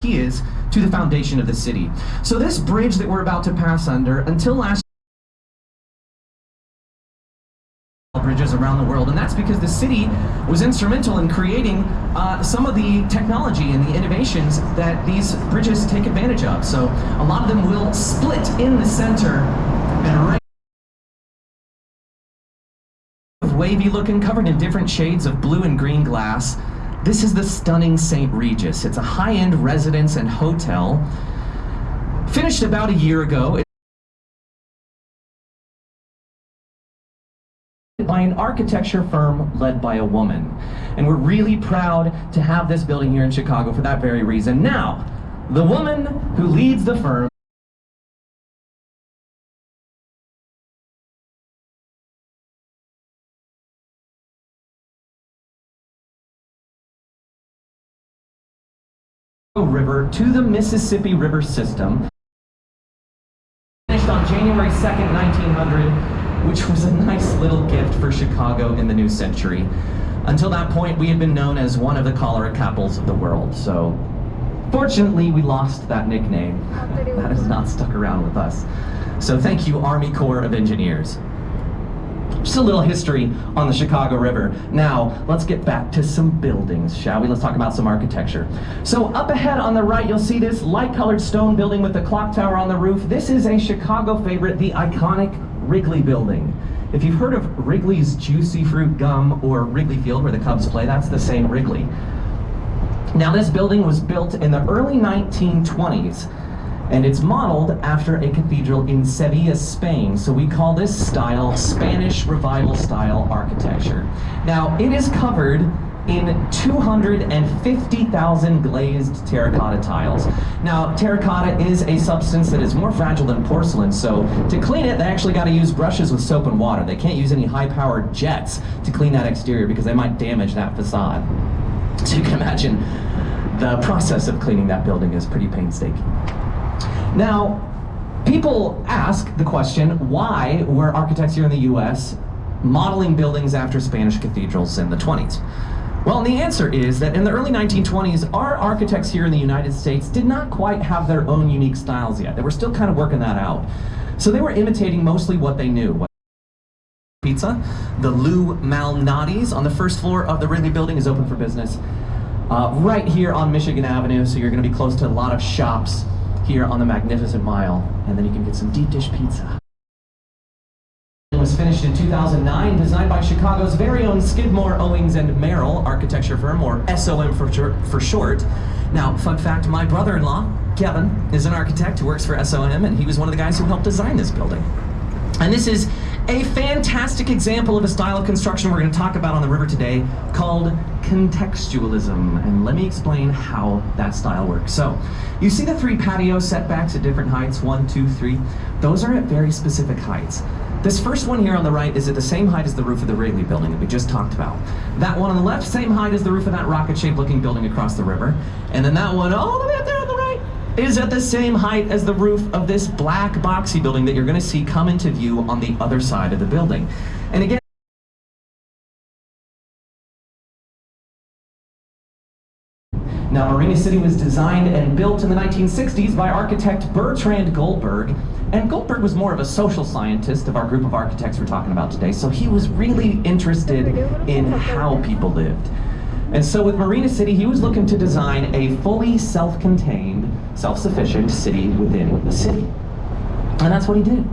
is to the foundation of the city. So this bridge that we're about to pass under, until last bridges around the world, and that's because the city was instrumental in creating some of the technology and the innovations that these bridges take advantage of. So a lot of them will split in the center and right wavy looking, covered in different shades of blue and green glass. This is the stunning St. Regis. It's a high-end residence and hotel, finished about a year ago by an architecture firm led by a woman. And we're really proud to have this building here in Chicago for that very reason. Now, the woman who leads the firm River to the Mississippi River system, finished on January 2nd, 1900, which was a nice little gift for Chicago in the new century. Until that point, we had been known as one of the cholera capitals of the world. So fortunately, we lost that nickname. That has not stuck around with us. So thank you, Army Corps of Engineers. Just a little history on the Chicago River. Now, let's get back to some buildings, shall we? Let's talk about some architecture. So up ahead on the right, you'll see this light-colored stone building with the clock tower on the roof. This is a Chicago favorite, the iconic Wrigley Building. If you've heard of Wrigley's Juicy Fruit Gum or Wrigley Field where the Cubs play, that's the same Wrigley. Now, this building was built in the early 1920s. And it's modeled after a cathedral in Sevilla, Spain. So we call this style Spanish Revival style architecture. Now, it is covered in 250,000 glazed terracotta tiles. Now, terracotta is a substance that is more fragile than porcelain, so to clean it, they actually got to use brushes with soap and water. They can't use any high-powered jets to clean that exterior because they might damage that facade. So you can imagine the process of cleaning that building is pretty painstaking. Now, people ask the question, why were architects here in the US modeling buildings after Spanish cathedrals in the 20s? Well, and the answer is that in the early 1920s, our architects here in the United States did not quite have their own unique styles yet. They were still kind of working that out. So they were imitating mostly what they knew. Pizza, the Lou Malnati's on the first floor of the Wrigley Building is open for business. Right here on Michigan Avenue, so you're going to be close to a lot of shops here on the Magnificent Mile, and then you can get some deep dish pizza. It was finished in 2009, designed by Chicago's very own Skidmore, Owings and Merrill architecture firm, or SOM for short. Now, fun fact, my brother-in-law, Kevin, is an architect who works for SOM, and he was one of the guys who helped design this building. And this is a fantastic example of a style of construction we're going to talk about on the river today called contextualism. And let me explain how that style works. So, you see the three patio setbacks at different heights, 1, 2, 3. Those are at very specific heights. This first one here on the right is at the same height as the roof of the Wrigley Building that we just talked about. That one on the left, same height as the roof of that rocket-shaped looking building across the river. And then that one all the way up there on the right is at the same height as the roof of this black boxy building that you're going to see come into view on the other side of the building. And again, now, Marina City was designed and built in the 1960s by architect Bertrand Goldberg, and Goldberg was more of a social scientist of our group of architects we're talking about today, so he was really interested in how people lived. And so with Marina City, he was looking to design a fully self-contained, self-sufficient city within the city. And that's what he did.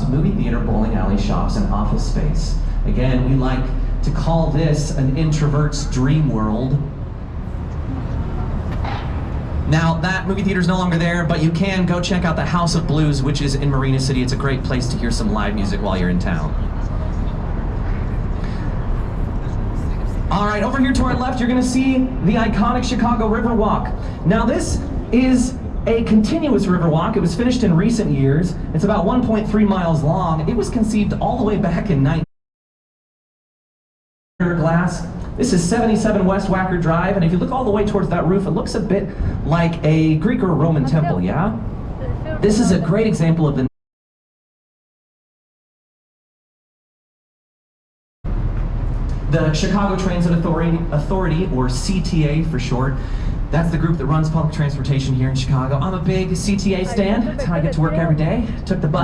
Movie theater, bowling alley, shops, and office space. Again, we like to call this an introvert's dream world. Now, that movie theater is no longer there, but you can go check out the House of Blues, which is in Marina City. It's a great place to hear some live music while you're in town. All right, over here to our left, you're going to see the iconic Chicago Riverwalk. Now, this is a continuous riverwalk. It was finished in recent years. It's about 1.3 miles long. It was conceived all the way back in 19 glass. This is 77 West Wacker Drive, and if you look all the way towards that roof, it looks a bit like a Greek or Roman temple, yeah? This is a great example of the The Chicago Transit Authority, or CTA for short, that's the group that runs public transportation here in Chicago. I'm a big CTA stan. That's how I get to work every day. Took the bus